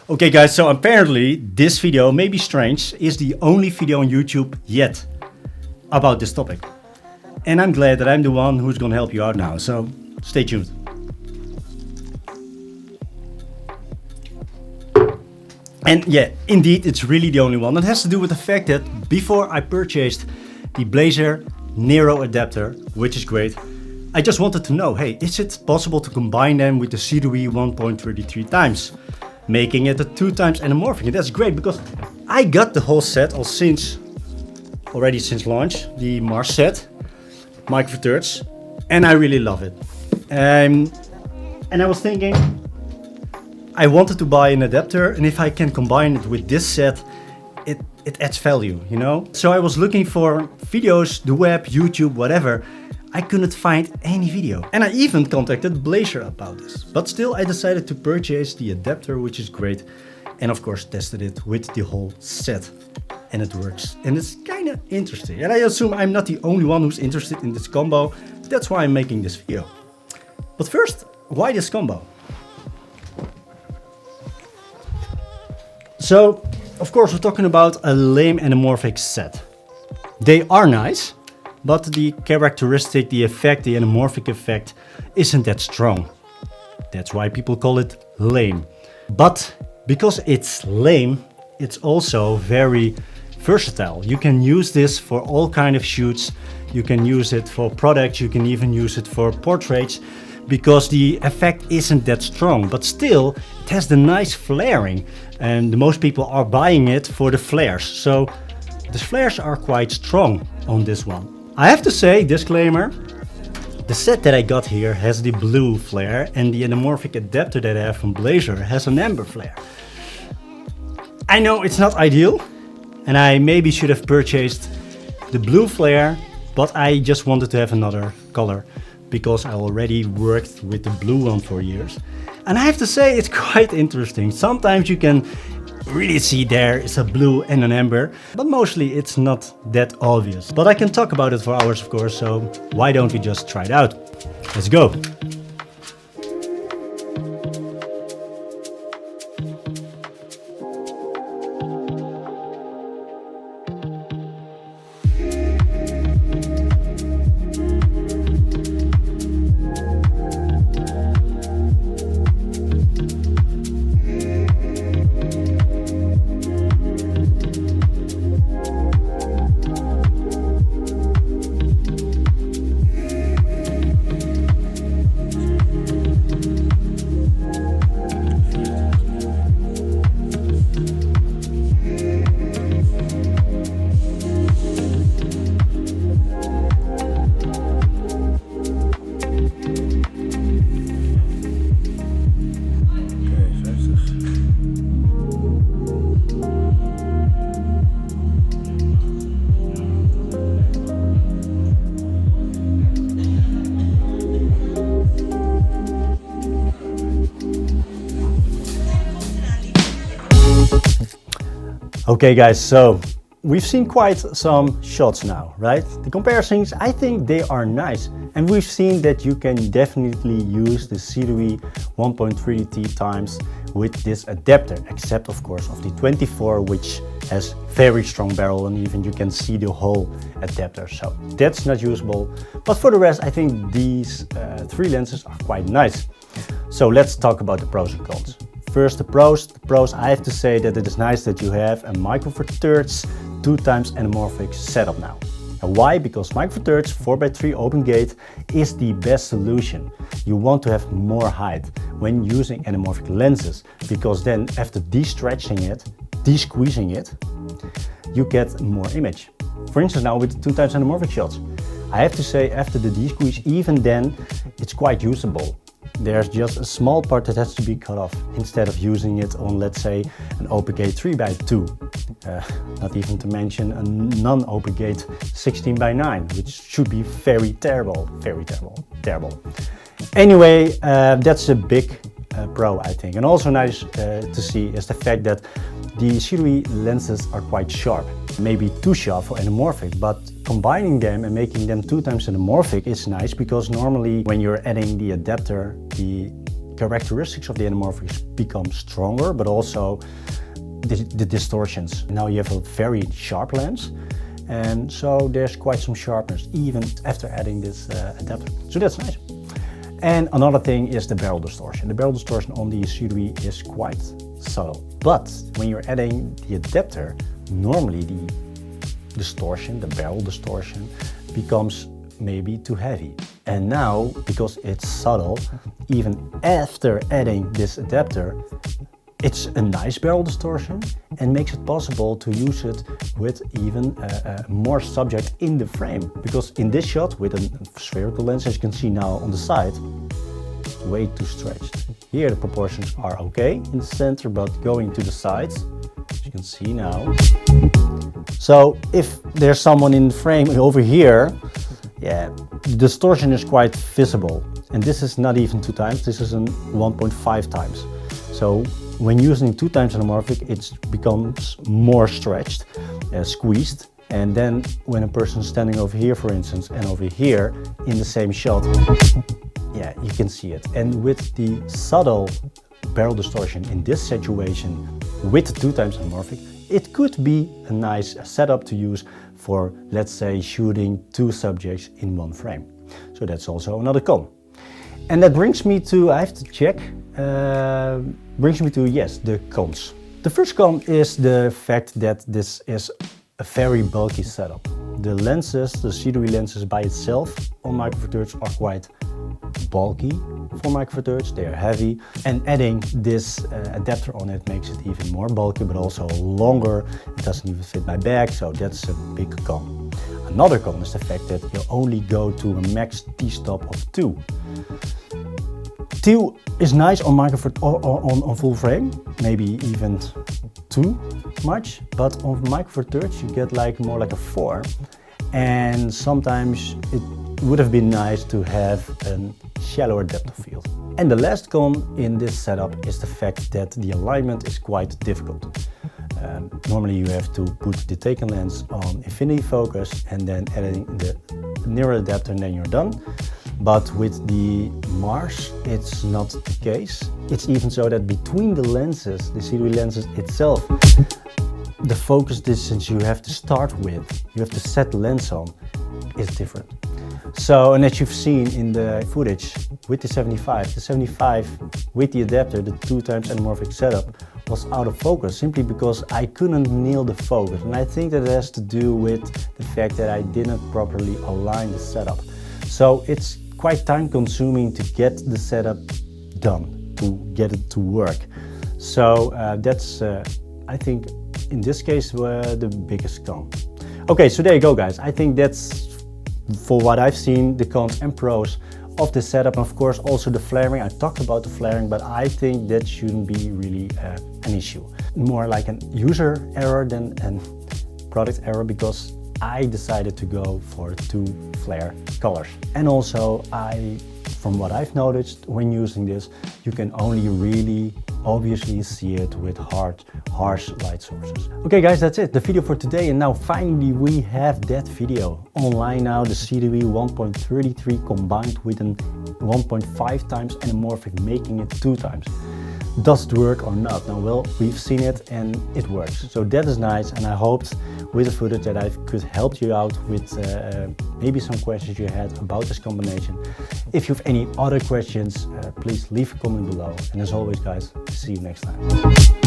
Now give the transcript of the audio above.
Okay guys, so apparently this video, may be strange, is the only video on YouTube yet about this topic. And I'm glad that I'm the one who's gonna help you out now, so stay tuned. And yeah, indeed, it's really the only one. It has to do with the fact that before I purchased the Blazar Nero adapter, which is great, I just wanted to know, hey, is it possible to combine them with the Sirui 1.33 times, making it a 2 times anamorphic? And that's great because I got the whole set already since launch, the Mars set, Meike for thirds, and I really love it. And I was thinking, I wanted to buy an adapter, and if I can combine it with this set, it adds value, you know? So I was looking for videos, the web, YouTube, whatever. I couldn't find any video. And I even contacted Blazar about this. But still I decided to purchase the adapter, which is great. And of course tested it with the whole set. And it works. And it's kind of interesting. And I assume I'm not the only one who's interested in this combo. That's why I'm making this video. But first, why this combo? So, of course, we're talking about a lame anamorphic set. They are nice, but the characteristic, the effect, the anamorphic effect isn't that strong. That's why people call it lame. But because it's lame, it's also very versatile. You can use this for all kind of shoots. You can use it for products. You can even use it for portraits, because the effect isn't that strong, but still it has the nice flaring, and most people are buying it for the flares. So the flares are quite strong on this one. I have to say, disclaimer, the set that I got here has the blue flare, and the anamorphic adapter that I have from Blazar has an amber flare. I know it's not ideal, and I maybe should have purchased the blue flare, but I just wanted to have another color, because I already worked with the blue one for years. And I have to say, it's quite interesting. Sometimes you can really see there is a blue and an amber, but mostly it's not that obvious. But I can talk about it for hours, of course, so why don't we just try it out? Let's go. Okay guys, so we've seen quite some shots now, right? The comparisons, I think they are nice. And we've seen that you can definitely use the Sirui 1.3T times with this adapter, except of course of the 24, which has very strong barrel, and even you can see the whole adapter. So that's not usable. But for the rest, I think these 3 lenses are quite nice. So let's talk about the pros and cons. First, the pros. I have to say that it is nice that you have a Meike for thirds 2 times anamorphic setup now. And why? Because Meike for thirds 4x3 open gate is the best solution. You want to have more height when using anamorphic lenses, because then after de-stretching it, de-squeezing it, you get more image. For instance, now with the 2 times anamorphic shots, I have to say after the de-squeeze, even then it's quite usable. There's just a small part that has to be cut off instead of using it on, let's say, an open gate 3x2. Not even to mention a non-open gate 16x9, which should be very terrible, terrible. Anyway, that's a big pro, I think. And also nice to see is the fact that the Sirui lenses are quite sharp. Maybe too sharp for anamorphic, but combining them and making them 2 times anamorphic is nice, because normally when you're adding the adapter, the characteristics of the anamorphics become stronger, but also the distortions. Now you have a very sharp lens, and so there's quite some sharpness even after adding this adapter. So that's nice. And another thing is the barrel distortion. The barrel distortion on the Sirui is quite subtle, but when you're adding the adapter, normally the distortion, the barrel distortion, becomes maybe too heavy. And now, because it's subtle, even after adding this adapter, it's a nice barrel distortion and makes it possible to use it with even more subject in the frame. Because in this shot with a spherical lens, as you can see now on the side, way too stretched. Here the proportions are okay in the center, but going to the sides, as you can see now. So if there's someone in the frame over here, yeah, the distortion is quite visible. And this is not even 2 times, this is a 1.5 times. So when using 2 times anamorphic, it becomes more stretched, squeezed. And then when a person is standing over here, for instance, and over here in the same shot, yeah, you can see it. And with the subtle barrel distortion in this situation with 2 times anamorphic, it could be a nice setup to use for, let's say, shooting 2 subjects in 1 frame. So that's also another con. And that brings me to, I have to check, yes, the cons. The first con is the fact that this is a very bulky setup. The lenses, the Sirui lenses by itself on Micro Four Thirds are quite bulky for Micro Four Thirds, they are heavy, and adding this adapter on it makes it even more bulky, but also longer. It doesn't even fit my bag, so that's a big con. Another con is the fact that you only go to a max T-stop of 2. 2 is nice on on full frame, maybe even too much, but on Micro Four Thirds you get more like a 4, and sometimes it would have been nice to have a shallower depth of field. And the last con in this setup is the fact that the alignment is quite difficult. Normally you have to put the taken lens on infinity focus and then adding the nearer adapter and then you're done. But with the Mars, it's not the case. It's even so that between the lenses, the Sirui lenses itself, the focus distance you have to start with, you have to set the lens on, is different. So, and as you've seen in the footage with the 75 with the adapter, the 2 times anamorphic setup was out of focus simply because I couldn't nail the focus. And I think that has to do with the fact that I didn't properly align the setup. So it's quite time consuming to get the setup done, to get it to work. So that's, I think, in this case, the biggest con. Okay, so there you go, guys. I think that's, for what I've seen, the cons and pros of the setup. And of course, also the flaring. I talked about the flaring, but I think that shouldn't be really an issue. More like an user error than a product error, because I decided to go for 2 flare colors. And also, from what I've noticed when using this, you can only really obviously see it with harsh light sources. Okay guys, that's it, the video for today. And now finally we have that video online now, the Sirui 1.33 combined with an 1.5 times anamorphic, making it 2 times. Does it work or not? Now, well, we've seen it and it works. So that is nice, and I hoped with the footage that I could help you out with maybe some questions you had about this combination. If you have any other questions, please leave a comment below. And as always, guys, see you next time.